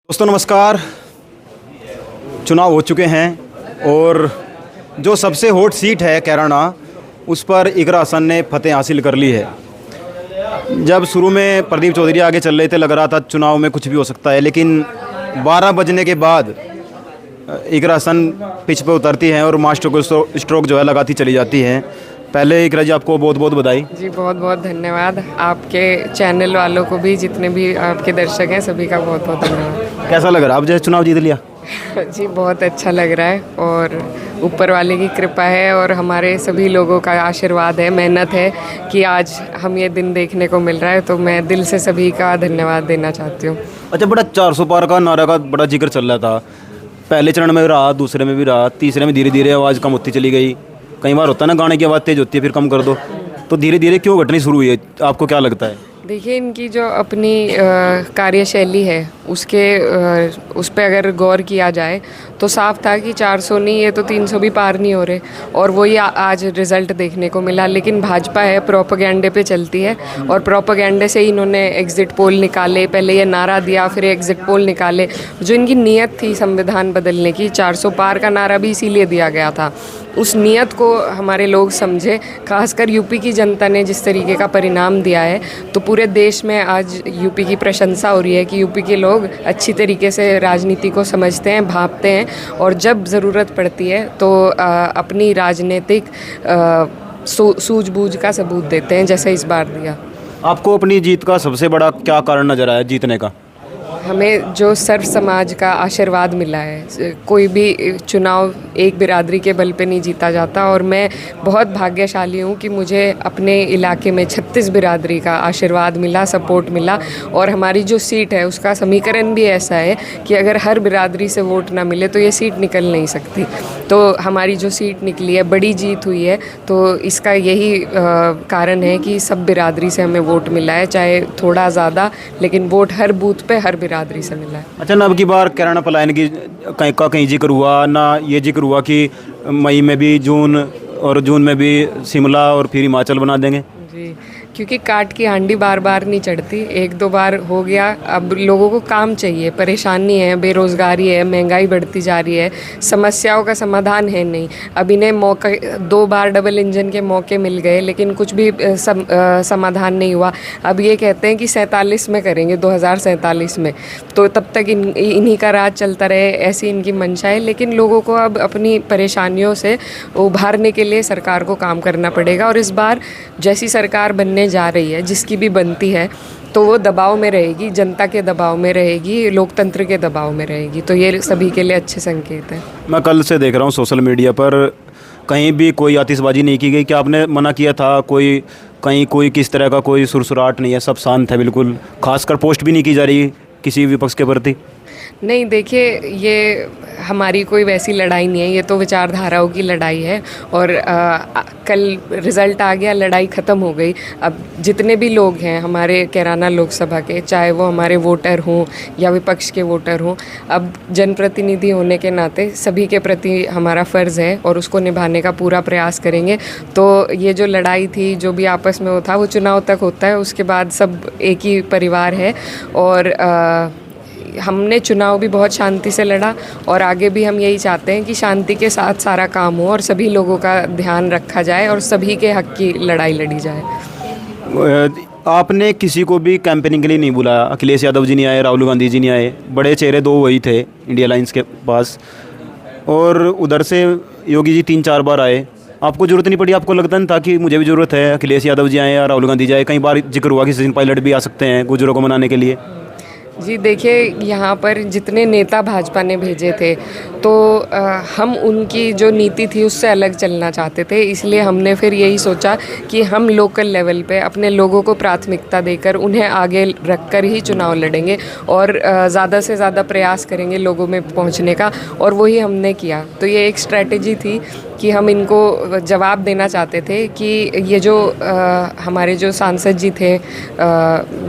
दोस्तों नमस्कार। चुनाव हो चुके हैं और जो सबसे हॉट सीट है कैराना, उस पर इकरा हसन ने फतेह हासिल कर ली है। जब शुरू में प्रदीप चौधरी आगे चल रहे थे, लग रहा था चुनाव में कुछ भी हो सकता है, लेकिन 12 बजने के बाद इकरा हसन पिच पे उतरती हैं और मास्टर को स्ट्रोक जो है लगाती चली जाती हैं। पहले इकरा जी आपको बहुत बहुत बधाई। जी बहुत बहुत धन्यवाद। आपके चैनल वालों को भी, जितने भी आपके दर्शक हैं, सभी का बहुत बहुत धन्यवाद। कैसा लग रहा है आप जैसे चुनाव जीत लिया? जी बहुत अच्छा लग रहा है और ऊपर वाले की कृपा है और हमारे सभी लोगों का आशीर्वाद है, मेहनत है कि आज हम ये दिन देखने को मिल रहा है। तो मैं दिल से सभी का धन्यवाद देना चाहती हूँ। अच्छा, बड़ा 400 पार का नारा का बड़ा जिक्र चल रहा था। पहले चरण में भी रहा, दूसरे में भी रहा, तीसरे में धीरे धीरे आवाज़ कम होती चली गई। कई बार होता है ना, गाने की आवाज़ तेज होती है फिर कम कर दो, तो धीरे धीरे क्यों घटनी शुरू हुई है, आपको क्या लगता है? देखिए, इनकी जो अपनी कार्यशैली है उस पे अगर गौर किया जाए तो साफ था कि 400 नहीं, ये तो 300 भी पार नहीं हो रहे, और वही आज रिज़ल्ट देखने को मिला। लेकिन भाजपा है, प्रोपेगेंडे पे चलती है और प्रोपेगेंडे से ही इन्होंने एग्ज़िट पोल निकाले, पहले ये नारा दिया, फिर एग्ज़िट पोल निकाले। जो इनकी नीयत थी संविधान बदलने की, 400 पार का नारा भी इसीलिए दिया गया था। उस नीयत को हमारे लोग समझे, खासकर यूपी की जनता ने जिस तरीके का परिणाम दिया है, तो पूरे देश में आज यूपी की प्रशंसा हो रही है कि यूपी के लोग अच्छी तरीके से राजनीति को समझते हैं, भांपते हैं और जब ज़रूरत पड़ती है तो अपनी राजनीतिक सूझबूझ का सबूत देते हैं, जैसे इस बार दिया। आपको अपनी जीत का सबसे बड़ा क्या कारण नज़र आया जीतने का? हमें जो सर्व समाज का आशीर्वाद मिला है। कोई भी चुनाव एक बिरादरी के बल पे नहीं जीता जाता और मैं बहुत भाग्यशाली हूँ कि मुझे अपने इलाके में 36 बिरादरी का आशीर्वाद मिला, सपोर्ट मिला। और हमारी जो सीट है उसका समीकरण भी ऐसा है कि अगर हर बिरादरी से वोट ना मिले तो ये सीट निकल नहीं सकती। तो हमारी जो सीट निकली है, बड़ी जीत हुई है, तो इसका यही कारण है कि सब बिरादरी से हमें वोट मिला है, चाहे थोड़ा ज़्यादा, लेकिन वोट हर बूथ पे हर बिरादरी से मिला है। अच्छा, ना अब की बार कैराना पलायन की कहीं जिक्र हुआ ना, ये जिक्र हुआ कि मई में भी जून में भी शिमला और फिर हिमाचल बना देंगे? जी, क्योंकि काट की हांडी बार बार नहीं चढ़ती, एक दो बार हो गया। अब लोगों को काम चाहिए, परेशानी है, बेरोज़गारी है, महंगाई बढ़ती जा रही है, समस्याओं का समाधान है नहीं। अब इन्हें मौका 2 बार डबल इंजन के मौके मिल गए, लेकिन कुछ भी समाधान नहीं हुआ। अब ये कहते हैं कि 47 में करेंगे, 2047 में, तो तब तक इन्हीं का राज चलता रहे, ऐसी इनकी मंशा है। लेकिन लोगों को अब अपनी परेशानियों से उभारने के लिए सरकार को काम करना पड़ेगा। और इस बार जैसी सरकार बनने जा रही है, जिसकी भी बनती है, तो वो दबाव में रहेगी, जनता के दबाव में रहेगी, लोकतंत्र के दबाव में रहेगी। तो ये सभी के लिए अच्छे संकेत है। मैं कल से देख रहा हूँ सोशल मीडिया पर कहीं भी कोई आतिशबाजी नहीं की गई। क्या आपने मना किया था? कहीं कोई किस तरह का कोई सुरसुराहट नहीं है, सब शांत है बिल्कुल? खासकर पोस्ट भी नहीं की जा रही किसी विपक्ष के प्रति? नहीं, देखिए, ये हमारी कोई वैसी लड़ाई नहीं है, ये तो विचारधाराओं की लड़ाई है। और कल रिज़ल्ट आ गया, लड़ाई ख़त्म हो गई। अब जितने भी लोग हैं हमारे कैराना लोकसभा के, चाहे वो हमारे वोटर हों या विपक्ष के वोटर हों, अब जनप्रतिनिधि होने के नाते सभी के प्रति हमारा फ़र्ज़ है और उसको निभाने का पूरा प्रयास करेंगे। तो ये जो लड़ाई थी, जो भी आपस में होता, वो चुनाव तक होता है, उसके बाद सब एक ही परिवार है। और हमने चुनाव भी बहुत शांति से लड़ा और आगे भी हम यही चाहते हैं कि शांति के साथ सारा काम हो और सभी लोगों का ध्यान रखा जाए और सभी के हक की लड़ाई लड़ी जाए। आपने किसी को भी कैंपेनिंग के लिए नहीं बुलाया? अखिलेश यादव जी नहीं आए, राहुल गांधी जी नहीं आए, बड़े चेहरे 2 वही थे इंडिया अलायंस के पास, और उधर से योगी जी 3-4 बार आए। आपको ज़रूरत नहीं पड़ी? आपको लगता नहीं था कि मुझे भी ज़रूरत है, अखिलेश यादव जी आए या राहुल गांधी जी आए? कई बार जिक्र हुआ कि सचिन पायलट भी आ सकते हैं गुजरों को मनाने के लिए। जी देखिए, यहाँ पर जितने नेता भाजपा ने भेजे थे, तो हम उनकी जो नीति थी उससे अलग चलना चाहते थे। इसलिए हमने फिर यही सोचा कि हम लोकल लेवल पे अपने लोगों को प्राथमिकता देकर उन्हें आगे रखकर ही चुनाव लड़ेंगे और ज़्यादा से ज़्यादा प्रयास करेंगे लोगों में पहुँचने का, और वही हमने किया। तो ये एक स्ट्रैटेजी थी कि हम इनको जवाब देना चाहते थे कि ये जो हमारे जो सांसद जी थे,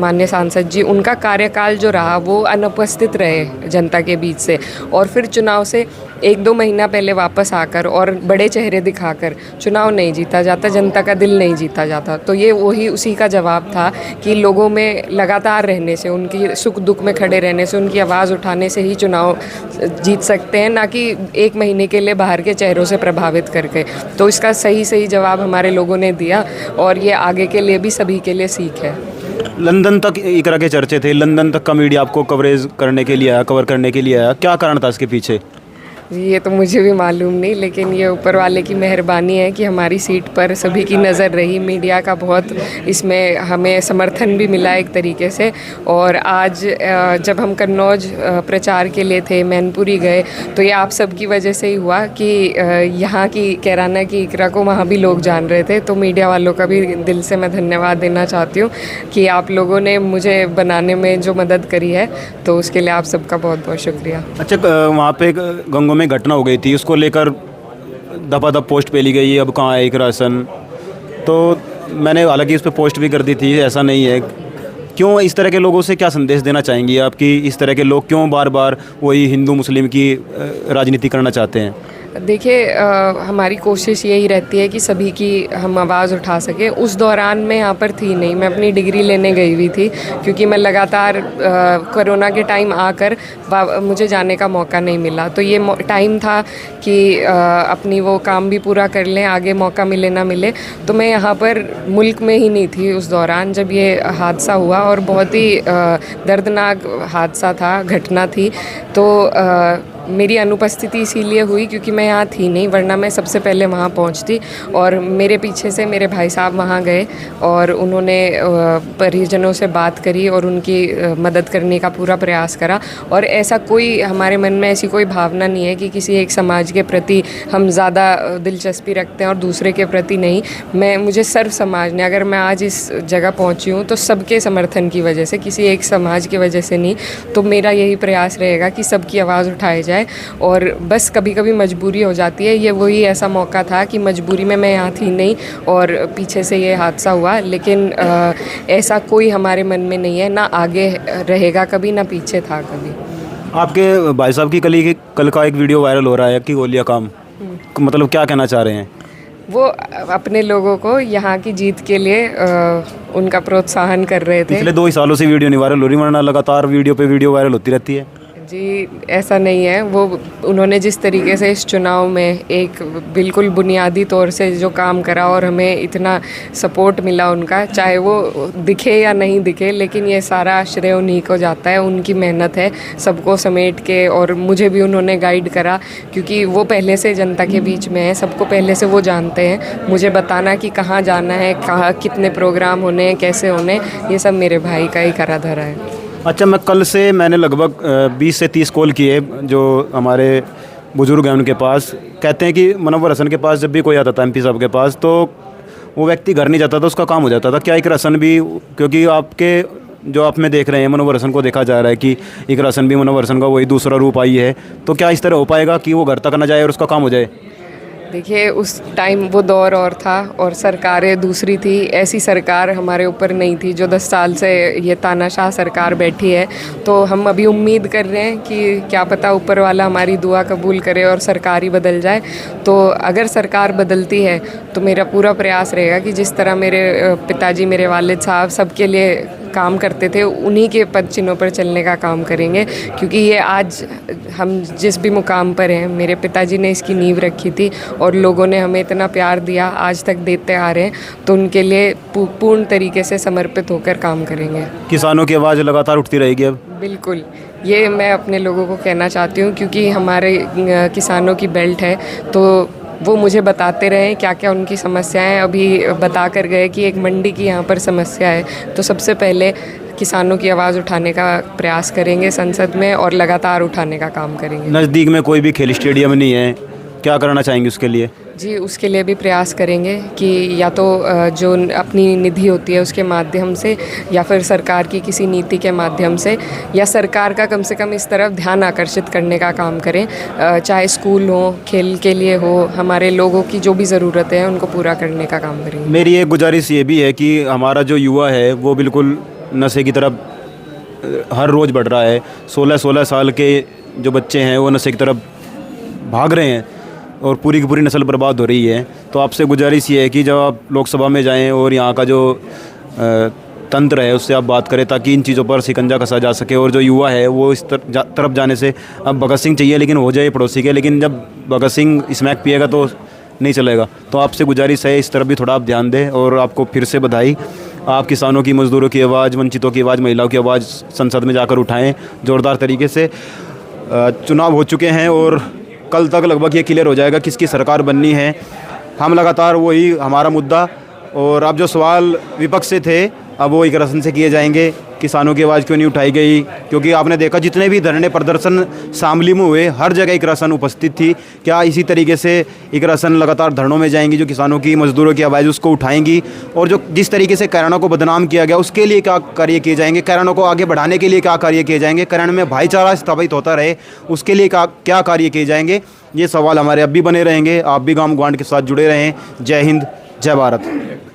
माननीय सांसद जी, उनका कार्यकाल जो रहा वो अनुपस्थित रहे जनता के बीच से, और फिर चुनाव से 1-2 महीना पहले वापस आकर और बड़े चेहरे दिखाकर चुनाव नहीं जीता जाता, जनता का दिल नहीं जीता जाता। तो ये वही उसी का जवाब था कि लोगों में लगातार रहने से, उनकी सुख दुख में खड़े रहने से, उनकी आवाज़ उठाने से ही चुनाव जीत सकते हैं, ना कि 1 महीने के लिए बाहर के चेहरों से प्रभावित करके। तो इसका सही जवाब हमारे लोगों ने दिया और ये आगे के लिए भी सभी के लिए सीख है। लंदन तक इकरा के चर्चे थे, लंदन तक का मीडिया आपको कवरेज करने के लिए आया, कवर करने के लिए आया, क्या कारण था इसके पीछे? ये तो मुझे भी मालूम नहीं, लेकिन ये ऊपर वाले की मेहरबानी है कि हमारी सीट पर सभी की नज़र रही। मीडिया का बहुत इसमें हमें समर्थन भी मिला एक तरीके से। और आज जब हम कन्नौज प्रचार के लिए थे, मैनपुरी गए, तो ये आप सब की वजह से ही हुआ कि यहाँ की कैराना की इकरा को वहाँ भी लोग जान रहे थे। तो मीडिया वालों का भी दिल से मैं धन्यवाद देना चाहती हूँ कि आप लोगों ने मुझे बनाने में जो मदद करी है, तो उसके लिए आप सबका बहुत बहुत शुक्रिया। अच्छा, वहाँ पे गंगों में घटना हो गई थी, उसको लेकर दफादफ पोस्ट पे ली गई, अब कहाँ है इकरा हसन? तो मैंने हालांकि उस पर पोस्ट भी कर दी थी, ऐसा नहीं है। क्यों इस तरह के लोगों से क्या संदेश देना चाहेंगी आप कि इस तरह के लोग क्यों बार बार वही हिंदू मुस्लिम की राजनीति करना चाहते हैं? देखिए, हमारी कोशिश यही रहती है कि सभी की हम आवाज़ उठा सकें। उस दौरान मैं यहाँ पर थी नहीं, मैं अपनी डिग्री लेने गई हुई थी, क्योंकि मैं लगातार कोरोना के टाइम आकर मुझे जाने का मौका नहीं मिला। तो ये टाइम था कि अपनी वो काम भी पूरा कर लें, आगे मौका मिले ना मिले। तो मैं यहाँ पर मुल्क में ही नहीं थी उस दौरान जब ये हादसा हुआ, और बहुत ही दर्दनाक हादसा था, घटना थी। तो मेरी अनुपस्थिति इसीलिए हुई क्योंकि मैं यहाँ थी नहीं, वरना मैं सबसे पहले वहाँ पहुँचती। और मेरे पीछे से मेरे भाई साहब वहाँ गए और उन्होंने परिजनों से बात करी और उनकी मदद करने का पूरा प्रयास करा। और ऐसा कोई हमारे मन में ऐसी कोई भावना नहीं है कि किसी एक समाज के प्रति हम ज़्यादा दिलचस्पी रखते हैं और दूसरे के प्रति नहीं। मुझे सर्व समाज ने, अगर मैं आज इस जगह पहुँची हूँ तो सबके समर्थन की वजह से, किसी एक समाज की वजह से नहीं। तो मेरा यही प्रयास रहेगा कि सबकी आवाज़ उठाई जाए। और बस कभी कभी मजबूरी हो जाती है, ये वही ऐसा मौका था कि मजबूरी में मैं यहाँ थी नहीं और पीछे से ये हादसा हुआ। लेकिन ऐसा कोई हमारे मन में नहीं है, ना आगे रहेगा कभी, ना पीछे था कभी। आपके भाई साहब की कल का एक वीडियो वायरल हो रहा है कि गोलियां काम, मतलब क्या कहना चाह रहे हैं? वो अपने लोगों को यहाँ की जीत के लिए उनका प्रोत्साहन कर रहे थे। पिछले 2 सालों से वीडियो नहीं वायरल हो रही, वरना लगातार वीडियो पे वीडियो वायरल होती रहती है। जी, ऐसा नहीं है। वो उन्होंने जिस तरीके से इस चुनाव में एक बिल्कुल बुनियादी तौर से जो काम करा और हमें इतना सपोर्ट मिला उनका, चाहे वो दिखे या नहीं दिखे, लेकिन ये सारा श्रेय उन्हीं को जाता है। उनकी मेहनत है सबको समेट के, और मुझे भी उन्होंने गाइड करा क्योंकि वो पहले से जनता के बीच में है, सबको पहले से वो जानते हैं। मुझे बताना कि कहाँ जाना है, कहाँ कितने प्रोग्राम होने हैं, कैसे होने, ये सब मेरे भाई का ही करा धरा है। अच्छा, मैंने लगभग 20 से 30 कॉल किए जो हमारे बुज़ुर्ग हैं उनके पास। कहते हैं कि मुनव्वर हसन के पास जब भी कोई आता था, MP साहब के पास, तो वो व्यक्ति घर नहीं जाता था, उसका काम हो जाता था। क्या इकरा हसन भी, क्योंकि आपके जो आप में देख रहे हैं मुनव्वर हसन को देखा जा रहा है कि इकरा हसन भी मुनव्वर हसन का वही दूसरा रूप आई है, तो क्या इस तरह हो पाएगा कि वो घर तक ना जाए और उसका काम हो जाए? देखिए, उस टाइम वो दौर और था और सरकारें दूसरी थी। ऐसी सरकार हमारे ऊपर नहीं थी जो 10 साल से ये तानाशाह सरकार बैठी है। तो हम अभी उम्मीद कर रहे हैं कि क्या पता ऊपर वाला हमारी दुआ कबूल करे और सरकार ही बदल जाए। तो अगर सरकार बदलती है तो मेरा पूरा प्रयास रहेगा कि जिस तरह मेरे पिताजी, मेरे वालिद साहब सबके लिए काम करते थे, उन्हीं के पद चिन्हों पर चलने का काम करेंगे। क्योंकि ये आज हम जिस भी मुकाम पर हैं, मेरे पिताजी ने इसकी नींव रखी थी और लोगों ने हमें इतना प्यार दिया, आज तक देते आ रहे हैं। तो उनके लिए पूर्ण तरीके से समर्पित होकर काम करेंगे। किसानों की आवाज़ लगातार उठती रहेगी अब? बिल्कुल, ये मैं अपने लोगों को कहना चाहती हूँ क्योंकि हमारे किसानों की बेल्ट है, तो वो मुझे बताते रहे क्या क्या उनकी समस्याएं। अभी बता कर गए कि एक मंडी की यहाँ पर समस्या है, तो सबसे पहले किसानों की आवाज़ उठाने का प्रयास करेंगे संसद में और लगातार उठाने का काम करेंगे। नज़दीक में कोई भी खेल स्टेडियम नहीं है, क्या करना चाहेंगे उसके लिए? जी, उसके लिए भी प्रयास करेंगे कि या तो जो अपनी निधि होती है उसके माध्यम से, या फिर सरकार की किसी नीति के माध्यम से, या सरकार का कम से कम इस तरफ ध्यान आकर्षित करने का काम करें। चाहे स्कूल हो, खेल के लिए हो, हमारे लोगों की जो भी ज़रूरतें हैं उनको पूरा करने का काम करेंगे। मेरी एक गुजारिश ये भी है कि हमारा जो युवा है वो बिल्कुल नशे की तरफ हर रोज़ बढ़ रहा है। 16-16 साल के जो बच्चे हैं वो नशे की तरफ भाग रहे हैं और पूरी की पूरी नस्ल बर्बाद हो रही है। तो आपसे गुजारिश ये है कि जब आप लोकसभा में जाएं और यहाँ का जो तंत्र है उससे आप बात करें ताकि इन चीज़ों पर शिकंजा कसा जा सके। और जो युवा है वो इस तरफ जाने से, अब भगत सिंह चाहिए लेकिन हो जाए पड़ोसी के, लेकिन जब भगत सिंह स्मैक पिएगा तो नहीं चलेगा। तो आपसे गुजारिश है इस तरफ भी थोड़ा आप ध्यान दें। और आपको फिर से बधाई, आप किसानों की, मज़दूरों की आवाज़, वंचितों की आवाज़, महिलाओं की आवाज़ संसद में जाकर उठाएं ज़ोरदार तरीके से। चुनाव हो चुके हैं और कल तक लगभग ये क्लियर हो जाएगा किसकी सरकार बननी है। हम लगातार वही हमारा मुद्दा, और अब जो सवाल विपक्ष से थे अब वो इकरासन से किए जाएंगे। किसानों की आवाज़ क्यों नहीं उठाई गई? क्योंकि आपने देखा जितने भी धरने प्रदर्शन शामली में हुए हर जगह इकरासन उपस्थित थी। क्या इसी तरीके से इकरासन लगातार धरनों में जाएंगी, जो किसानों की, मजदूरों की आवाज़ उसको उठाएंगी? और जो जिस तरीके से कैराना को बदनाम किया गया उसके लिए क्या कार्य किए जाएंगे? कैराना को आगे बढ़ाने के लिए क्या कार्य किए जाएंगे? कैराना में भाईचारा स्थापित होता रहे उसके लिए क्या कार्य किए जाएंगे? ये सवाल हमारे अब भी बने रहेंगे। आप भी गांव ग्वांड के साथ जुड़े रहें। जय हिंद, जय भारत।